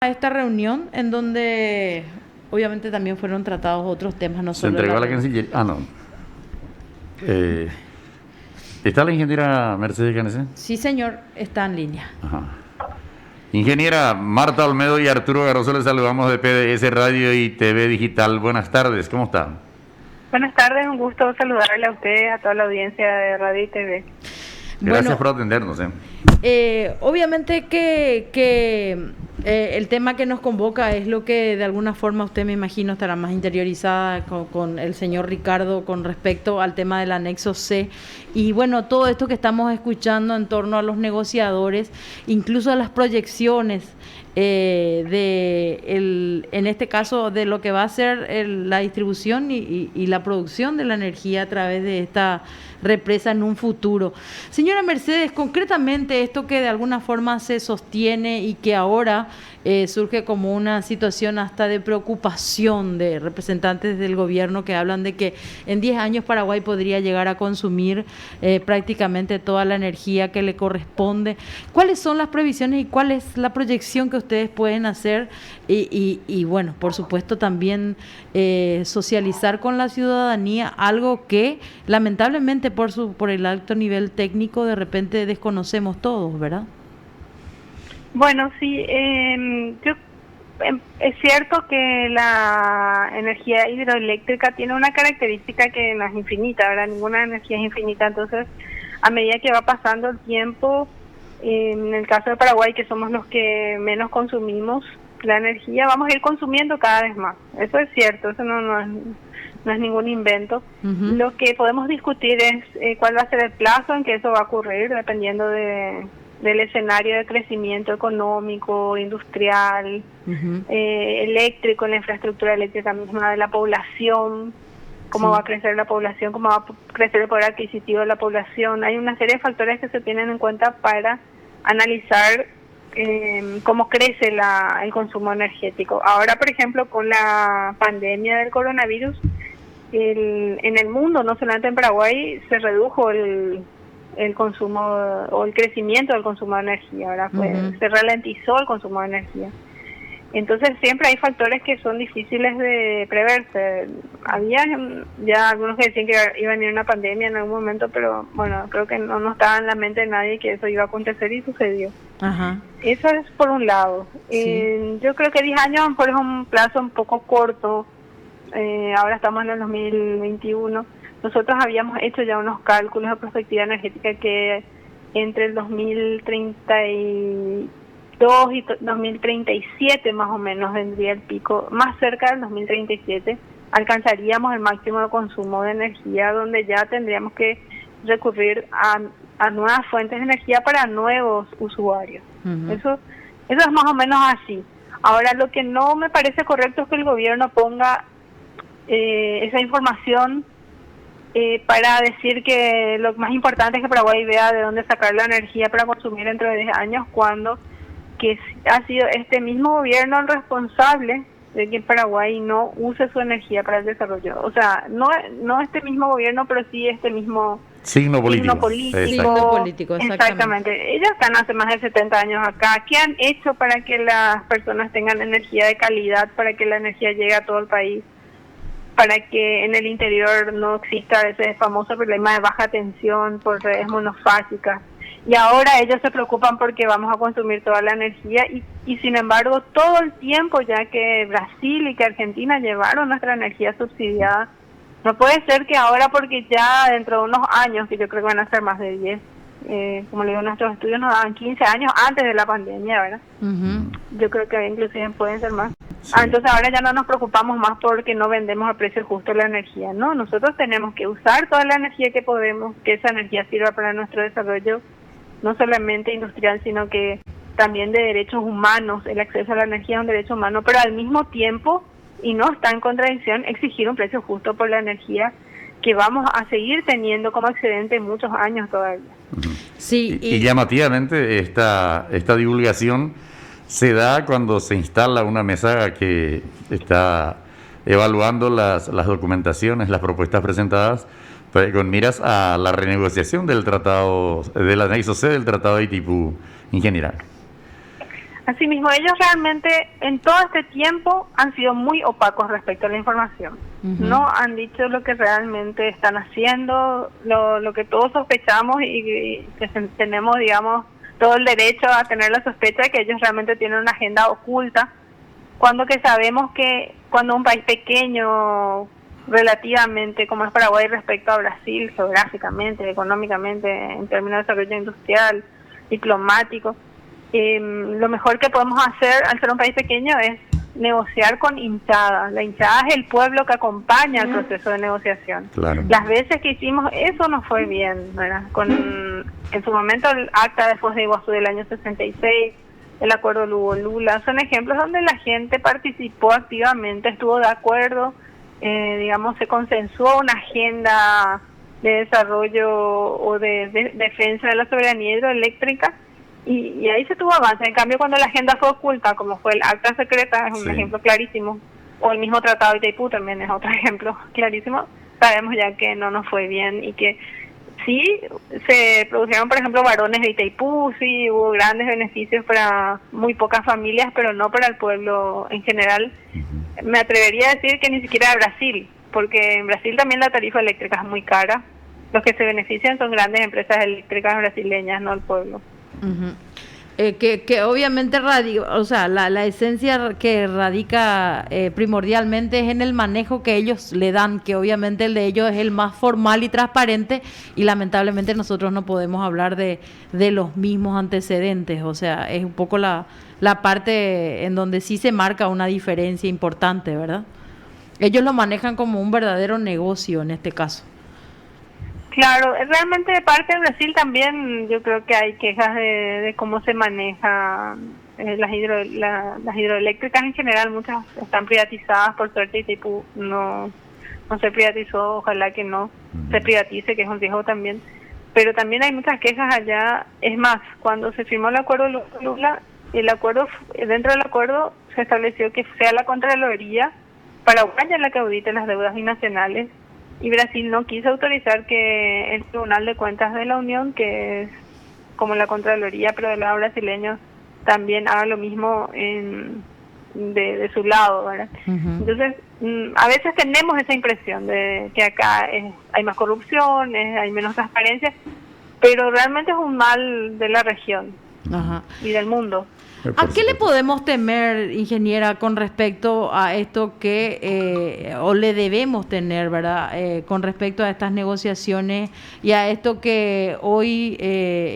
a esta reunión en donde obviamente también fueron tratados otros temas, no Se solo entregó a la Cancillería. Ah, no. ¿Está la ingeniera Mercedes Canese? Sí, señor, está en línea. Ajá. Ingeniera Marta Olmedo y Arturo Garroso, les saludamos de PDS Radio y TV Digital. Buenas tardes, ¿cómo están? Buenas tardes, un gusto saludarle a usted, a toda la audiencia de Radio y TV. Gracias por atendernos. Obviamente que el tema que nos convoca es lo que de alguna forma usted, me imagino, estará más interiorizada con el señor Ricardo con respecto al tema del anexo C. Y bueno, todo esto que estamos escuchando en torno a los negociadores, incluso a las proyecciones en este caso de lo que va a ser la distribución y la producción de la energía a través de esta represa en un futuro. Señora Mercedes, concretamente esto que de alguna forma se sostiene y que ahora surge como una situación hasta de preocupación de representantes del gobierno que hablan de que en 10 años Paraguay podría llegar a consumir prácticamente toda la energía que le corresponde. ¿Cuáles son las previsiones y cuál es la proyección que ustedes pueden hacer? Y bueno, por supuesto también socializar con la ciudadanía algo que lamentablemente por el alto nivel técnico de repente desconocemos todos, ¿verdad? Bueno, sí, es cierto que la energía hidroeléctrica tiene una característica que no es infinita, ¿verdad? Ninguna energía es infinita, entonces a medida que va pasando el tiempo, en el caso de Paraguay, que somos los que menos consumimos la energía, vamos a ir consumiendo cada vez más. Eso es cierto, eso no es ningún invento. Uh-huh. Lo que podemos discutir es cuál va a ser el plazo en que eso va a ocurrir, dependiendo del escenario de crecimiento económico, industrial, uh-huh, eléctrico, la infraestructura eléctrica misma de la población, cómo sí va a crecer la población, cómo va a crecer el poder adquisitivo de la población. Hay una serie de factores que se tienen en cuenta para analizar cómo crece el consumo energético. Ahora, por ejemplo, con la pandemia del coronavirus, en el mundo, no solamente en Paraguay, se redujo el consumo o el crecimiento del consumo de energía, ¿verdad? Uh-huh. Se ralentizó el consumo de energía. Entonces siempre hay factores que son difíciles de preverse. Había ya algunos que decían que iba a venir una pandemia en algún momento, pero bueno, creo que no estaba en la mente de nadie que eso iba a acontecer y sucedió. Uh-huh. Eso es por un lado. Sí. Yo creo que 10 años es un plazo un poco corto. Ahora estamos en el 2021. Nosotros habíamos hecho ya unos cálculos de perspectiva energética que entre el 2032 y 2037 más o menos vendría el pico, más cerca del 2037 alcanzaríamos el máximo de consumo de energía, donde ya tendríamos que recurrir a nuevas fuentes de energía para nuevos usuarios. Uh-huh. Eso es más o menos así. Ahora, lo que no me parece correcto es que el gobierno ponga esa información para decir que lo más importante es que Paraguay vea de dónde sacar la energía para consumir dentro de 10 años, cuando que ha sido este mismo gobierno el responsable de que Paraguay no use su energía para el desarrollo. O sea, no este mismo gobierno, pero sí este mismo signo político. Exactamente. Ellos están hace más de 70 años acá. ¿Qué han hecho para que las personas tengan energía de calidad, para que la energía llegue a todo el país, para que en el interior no exista ese famoso problema de baja tensión por redes monofásicas? Y ahora ellos se preocupan porque vamos a consumir toda la energía y sin embargo todo el tiempo ya que Brasil y que Argentina llevaron nuestra energía subsidiada, no puede ser que ahora, porque ya dentro de unos años, que yo creo que van a ser más de 10, como le digo, nuestros estudios nos daban 15 años antes de la pandemia, ¿verdad? Uh-huh. Yo creo que inclusive pueden ser más. Sí. Entonces ahora ya no nos preocupamos más porque no vendemos a precio justo la energía. No, nosotros tenemos que usar toda la energía que podemos, que esa energía sirva para nuestro desarrollo, no solamente industrial, sino que también de derechos humanos. El acceso a la energía es un derecho humano, pero al mismo tiempo, y no está en contradicción, exigir un precio justo por la energía que vamos a seguir teniendo como excedente muchos años todavía. Sí, y llamativamente esta divulgación se da cuando se instala una mesa que está evaluando las documentaciones, las propuestas presentadas, con miras a la renegociación del tratado, del anexo C del tratado de Itipú, ingeniera. Asimismo, ellos realmente en todo este tiempo han sido muy opacos respecto a la información. No han dicho lo que realmente están haciendo, lo que todos sospechamos y que tenemos, digamos, todo el derecho a tener la sospecha de que ellos realmente tienen una agenda oculta, cuando que sabemos que cuando un país pequeño, relativamente, como es Paraguay respecto a Brasil, geográficamente, económicamente, en términos de desarrollo industrial, diplomático, lo mejor que podemos hacer al ser un país pequeño es negociar con hinchada. La hinchada es el pueblo que acompaña el proceso de negociación. Claro. Las veces que hicimos eso no fue bien, ¿verdad? En su momento el acta de Foz de Iguazú del año 66, el acuerdo Lugo-Lula, son ejemplos donde la gente participó activamente, estuvo de acuerdo, digamos, se consensuó una agenda de desarrollo o de defensa de la soberanía hidroeléctrica, y ahí se tuvo avance. En cambio, cuando la agenda fue oculta, como fue el acta secreta, es un ejemplo clarísimo, o el mismo tratado de Itaipú también es otro ejemplo clarísimo, sabemos ya que no nos fue bien y que sí se produjeron, por ejemplo, varones de Itaipú, sí hubo grandes beneficios para muy pocas familias, pero no para el pueblo en general. Me atrevería a decir que ni siquiera Brasil, porque en Brasil también la tarifa eléctrica es muy cara. Los que se benefician son grandes empresas eléctricas brasileñas, no el pueblo. Que obviamente o sea, la esencia que radica primordialmente es en el manejo que ellos le dan, que obviamente el de ellos es el más formal y transparente, y lamentablemente nosotros no podemos hablar de los mismos antecedentes. O sea, es un poco la parte en donde sí se marca una diferencia importante, ¿verdad? Ellos lo manejan como un verdadero negocio en este caso. Claro, realmente de parte de Brasil también yo creo que hay quejas de cómo se maneja las hidroeléctricas en general. Muchas están privatizadas, por suerte Itaipú no se privatizó, ojalá que no se privatice, que es un riesgo también. Pero también hay muchas quejas allá. Es más, cuando se firmó el acuerdo Lula, dentro del acuerdo se estableció que sea la Contraloría paraguaya la que audite las deudas binacionales, y Brasil no quiso autorizar que el Tribunal de Cuentas de la Unión, que es como la Contraloría pero del lado brasileño, también haga lo mismo de su lado, ¿verdad? Entonces, a veces tenemos esa impresión de que acá hay más corrupción, hay menos transparencia, pero realmente es un mal de la región y del mundo. ¿A qué le podemos temer, ingeniera, con respecto a esto que, o le debemos tener, ¿verdad?, con respecto a estas negociaciones y a esto que hoy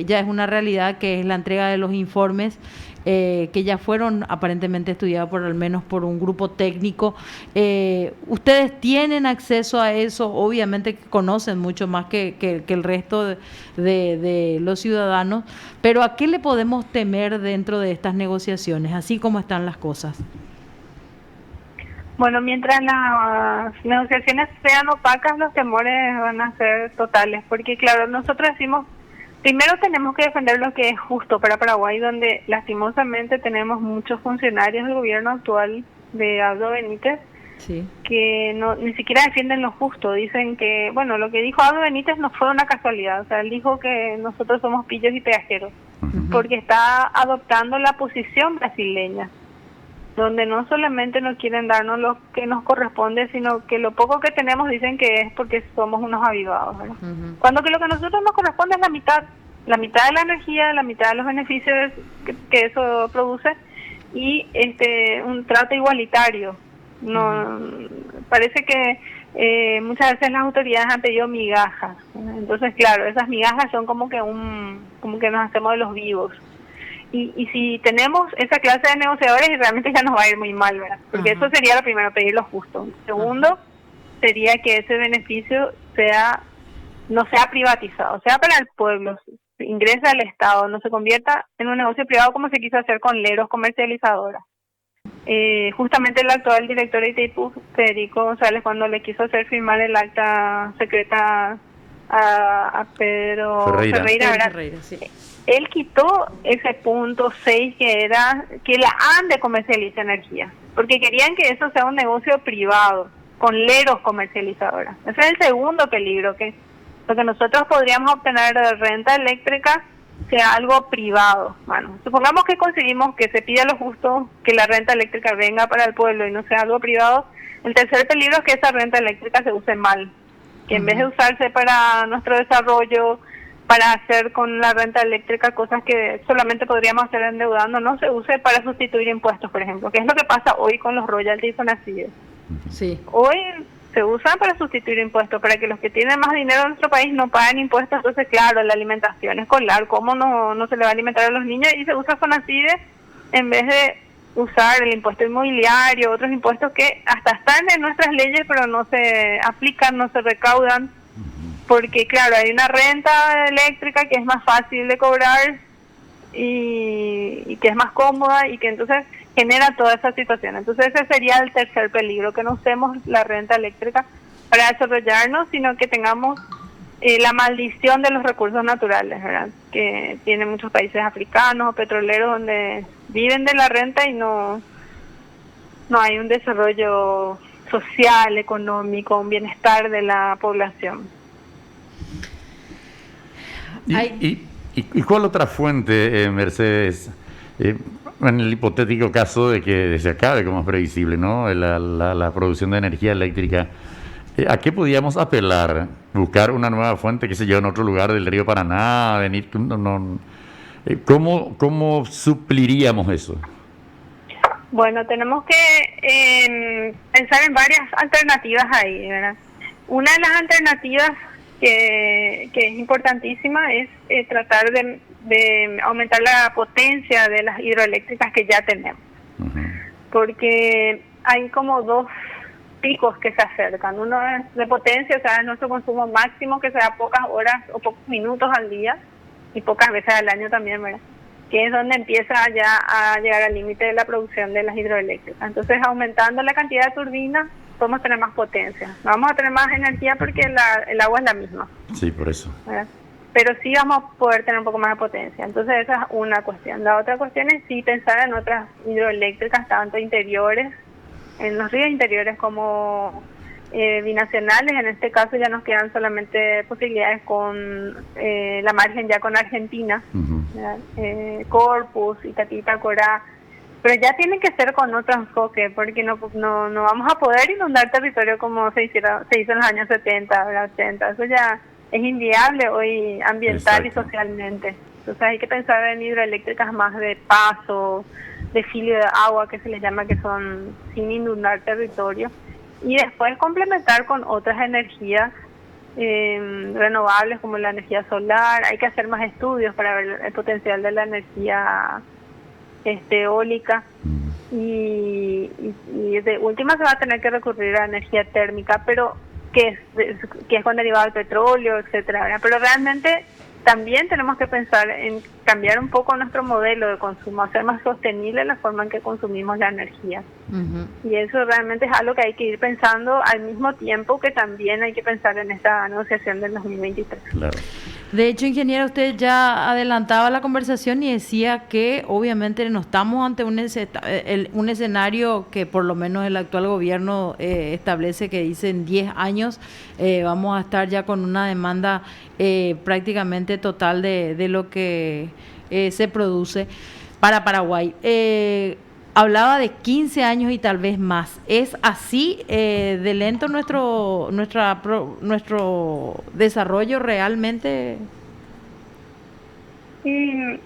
ya es una realidad, que es la entrega de los informes que ya fueron aparentemente estudiados al menos por un grupo técnico? Ustedes tienen acceso a eso, obviamente conocen mucho más que el resto de los ciudadanos, pero ¿a qué le podemos temer dentro de estas negociaciones, así como están las cosas? Bueno, mientras las negociaciones sean opacas, los temores van a ser totales, porque claro, nosotros decimos, primero tenemos que defender lo que es justo para Paraguay, donde lastimosamente tenemos muchos funcionarios del gobierno actual de Abdo Benítez que ni siquiera defienden lo justo. Dicen que, bueno, lo que dijo Abdo Benítez no fue una casualidad, o sea, él dijo que nosotros somos pillos y peajeros, porque está adoptando la posición brasileña, donde no solamente no quieren darnos lo que nos corresponde, sino que lo poco que tenemos dicen que es porque somos unos avivados, ¿verdad? Cuando que lo que a nosotros nos corresponde es la mitad de la energía, la mitad de los beneficios que eso produce, y un trato igualitario. No parece que muchas veces las autoridades han pedido migajas, entonces claro, esas migajas son como que nos hacemos de los vivos. Y si tenemos esa clase de negociadores, realmente ya nos va a ir muy mal, ¿verdad? Porque eso sería lo primero, pedir lo justo. Segundo, sería que ese beneficio no sea privatizado, sea para el pueblo, ingrese al Estado, no se convierta en un negocio privado como se quiso hacer con Leros Comercializadora. Justamente el actual director de Itaipú, Federico González, cuando le quiso hacer firmar el acta secreta a Pedro Ferreira, sí. Él quitó ese punto 6 que era que la ANDE comercializa energía, porque querían que eso sea un negocio privado, con Leros Comercializadora. Ese es el segundo peligro, que lo que nosotros podríamos obtener de renta eléctrica sea algo privado. Bueno, supongamos que conseguimos que se pida lo justo, que la renta eléctrica venga para el pueblo y no sea algo privado. El tercer peligro es que esa renta eléctrica se use mal, que en vez de usarse para nuestro desarrollo, para hacer con la renta eléctrica cosas que solamente podríamos hacer endeudando, no se use para sustituir impuestos, por ejemplo, que es lo que pasa hoy con los royalties con así. Sí. Hoy se usan para sustituir impuestos, para que los que tienen más dinero en nuestro país no paguen impuestos. Entonces, claro, la alimentación escolar, ¿cómo no se le va a alimentar a los niños? Y se usa FONACIDE en vez de usar el impuesto inmobiliario, otros impuestos que hasta están en nuestras leyes, pero no se aplican, no se recaudan, porque claro, hay una renta eléctrica que es más fácil de cobrar y que es más cómoda y que entonces genera toda esa situación. Entonces ese sería el tercer peligro, que no usemos la renta eléctrica para desarrollarnos, sino que tengamos la maldición de los recursos naturales, ¿verdad? Que tienen muchos países africanos o petroleros donde viven de la renta y no hay un desarrollo social, económico, un bienestar de la población. ¿Y cuál otra fuente, Mercedes? En el hipotético caso de que se acabe, como es previsible, ¿no? la producción de energía eléctrica, ¿a qué podíamos apelar? ¿Buscar una nueva fuente, qué sé yo, en otro lugar del río Paraná? Venir, ¿cómo supliríamos eso? Bueno, tenemos que pensar en varias alternativas ahí, ¿verdad? Una de las alternativas que es importantísima es tratar de aumentar la potencia de las hidroeléctricas que ya tenemos. Porque hay como dos picos que se acercan. Uno es de potencia, o sea, es nuestro consumo máximo, que sea pocas horas o pocos minutos al día y pocas veces al año también, ¿verdad? Que es donde empieza ya a llegar al límite de la producción de las hidroeléctricas. Entonces, aumentando la cantidad de turbinas, podemos tener más potencia. No vamos a tener más energía porque el agua es la misma. Sí, por eso. ¿Verdad? Pero sí vamos a poder tener un poco más de potencia. Entonces esa es una cuestión. La otra cuestión es sí pensar en otras hidroeléctricas, tanto interiores, en los ríos interiores como binacionales. En este caso ya nos quedan solamente posibilidades con la margen ya con Argentina, Corpus, Itatita, Corá. Pero ya tiene que ser con otro enfoque, porque no vamos a poder inundar territorio como se hizo en los años 70, 80. Eso ya es inviable hoy ambiental. Exacto. Y socialmente. Entonces hay que pensar en hidroeléctricas más de paso, de filo de agua, que se les llama, que son sin inundar territorio. Y después complementar con otras energías renovables, como la energía solar. Hay que hacer más estudios para ver el potencial de la energía eólica. Y de última se va a tener que recurrir a energía térmica, pero que es con derivado del petróleo, etcétera, ¿verdad? Pero realmente también tenemos que pensar en cambiar un poco nuestro modelo de consumo, hacer más sostenible la forma en que consumimos la energía. Y eso realmente es algo que hay que ir pensando al mismo tiempo que también hay que pensar en esta negociación del 2023. Claro. De hecho, ingeniera, usted ya adelantaba la conversación y decía que obviamente no estamos ante un escenario que por lo menos el actual gobierno establece, que dice en 10 años vamos a estar ya con una demanda prácticamente total de lo que se produce para Paraguay. Hablaba de 15 años y tal vez más. ¿Es así de lento nuestro desarrollo realmente? Y,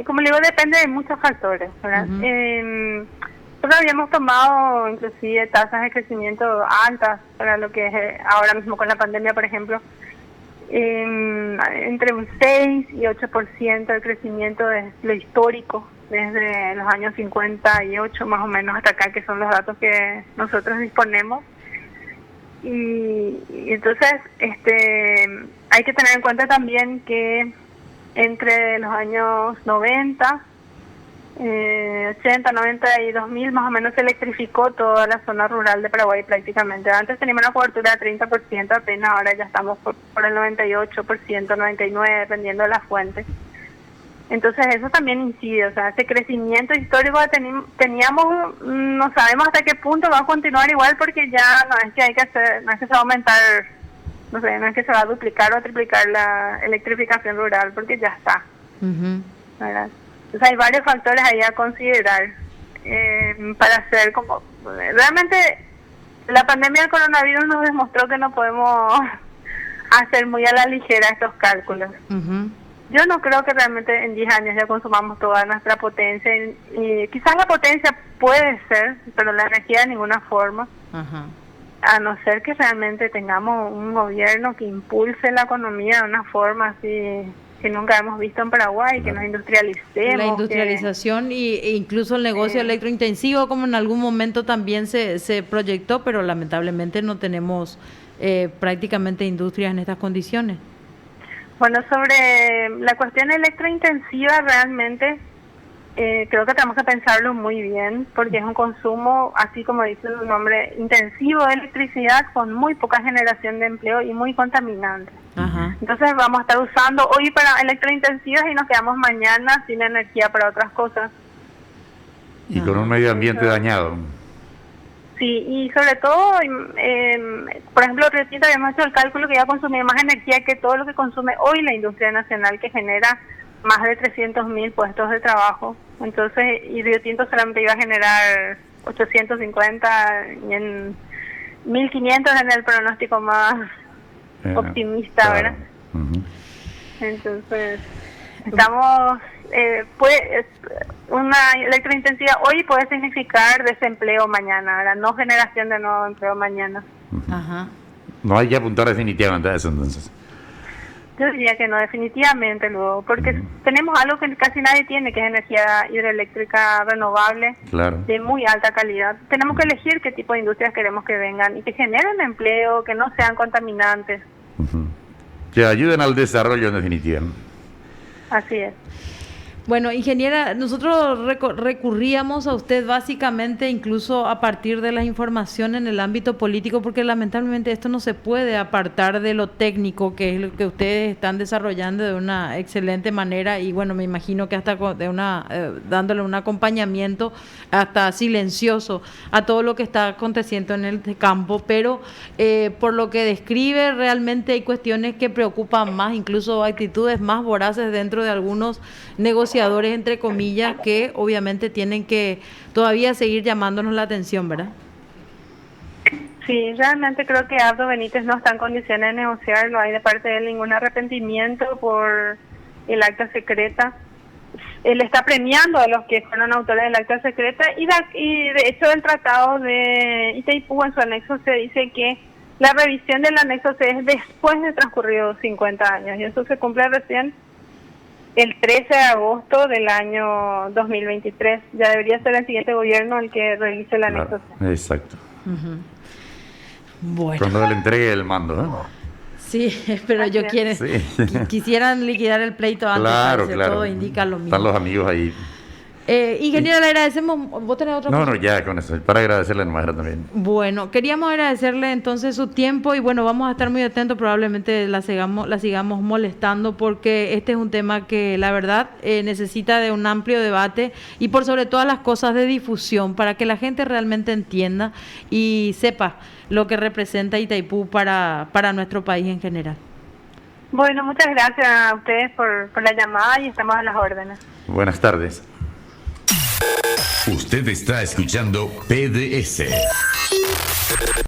como le digo, depende de muchos factores, ¿verdad? Nosotros habíamos tomado inclusive tasas de crecimiento altas para lo que es ahora mismo con la pandemia, por ejemplo. Entre un 6 y 8% de crecimiento de lo histórico, desde los años 58 más o menos hasta acá, que son los datos que nosotros disponemos. Y entonces hay que tener en cuenta también que entre los años 90, 80, 90 y 2000 más o menos se electrificó toda la zona rural de Paraguay prácticamente. Antes teníamos una cobertura de 30%, apenas ahora ya estamos por el 98%, 99%, dependiendo de la fuente. Entonces eso también incide, o sea, ese crecimiento histórico que teníamos, no sabemos hasta qué punto va a continuar igual, porque ya no es que hay que hacer, no es que se va a aumentar, no sé, no es que se va a duplicar o triplicar la electrificación rural, porque ya está. ¿verdad? Entonces hay varios factores ahí a considerar para hacer como... Realmente la pandemia del coronavirus nos demostró que no podemos hacer muy a la ligera estos cálculos. Yo no creo que realmente en 10 años ya consumamos toda nuestra potencia. Y quizás la potencia puede ser, pero la energía de ninguna forma. A no ser que realmente tengamos un gobierno que impulse la economía de una forma así que nunca hemos visto en Paraguay, que nos industrialicemos. La industrialización e incluso el negocio electrointensivo, como en algún momento también se proyectó, pero lamentablemente no tenemos prácticamente industrias en estas condiciones. Bueno, sobre la cuestión electrointensiva realmente creo que tenemos que pensarlo muy bien, porque es un consumo, así como dice su nombre, intensivo de electricidad con muy poca generación de empleo y muy contaminante. Entonces vamos a estar usando hoy para electrointensivas y nos quedamos mañana sin energía para otras cosas. Y con un medio ambiente dañado. Sí, y sobre todo, por ejemplo, Río Tinto habíamos hecho el cálculo que iba a consumir más energía que todo lo que consume hoy la industria nacional, que genera más de 300.000 puestos de trabajo. Entonces, y Río Tinto solamente iba a generar 850 y en 1.500 en el pronóstico más optimista, claro. ¿Verdad? Entonces, estamos... una electrointensiva hoy puede significar desempleo mañana, ¿verdad? No generación de nuevo empleo mañana. No hay que apuntar definitivamente a eso entonces. Yo diría que no, definitivamente luego, porque tenemos algo que casi nadie tiene, que es energía hidroeléctrica renovable, de muy alta calidad. Tenemos que elegir qué tipo de industrias queremos que vengan y que generen empleo, que no sean contaminantes. Que ayuden al desarrollo en definitiva. Así es. Bueno, ingeniera, nosotros recurríamos a usted básicamente incluso a partir de la información en el ámbito político, porque lamentablemente esto no se puede apartar de lo técnico, que es lo que ustedes están desarrollando de una excelente manera, y bueno, me imagino que hasta dándole un acompañamiento hasta silencioso a todo lo que está aconteciendo en el campo, pero por lo que describe realmente hay cuestiones que preocupan más, incluso actitudes más voraces dentro de algunos negociadores, entre comillas, que obviamente tienen que todavía seguir llamándonos la atención, ¿verdad? Sí, realmente creo que Abdo Benítez no está en condiciones de negociar, no hay de parte de él ningún arrepentimiento por el acta secreta. Él está premiando a los que fueron autores del acta secreta y de hecho el tratado de Itaipú en su anexo se dice que la revisión del anexo C es después de transcurridos 50 años y eso se cumple recién el 13 de agosto del año 2023. Ya debería ser el siguiente gobierno el que revise el anexo C. Exacto. Bueno. Cuando le entregue el mando, ¿eh? Sí, pero yo quisieran liquidar el pleito antes. Claro. Todo indica lo mismo. Están los amigos ahí. Ingeniera, le agradecemos. ¿Vos tenés otra cosa? No, ya con eso, para agradecerle a Nuestra también. Bueno, queríamos agradecerle entonces su tiempo y bueno, vamos a estar muy atentos, probablemente la sigamos molestando porque este es un tema que la verdad necesita de un amplio debate y por sobre todas las cosas de difusión para que la gente realmente entienda y sepa lo que representa Itaipú para nuestro país en general. Bueno, muchas gracias a ustedes por la llamada y estamos a las órdenes. Buenas tardes. Usted está escuchando PDS.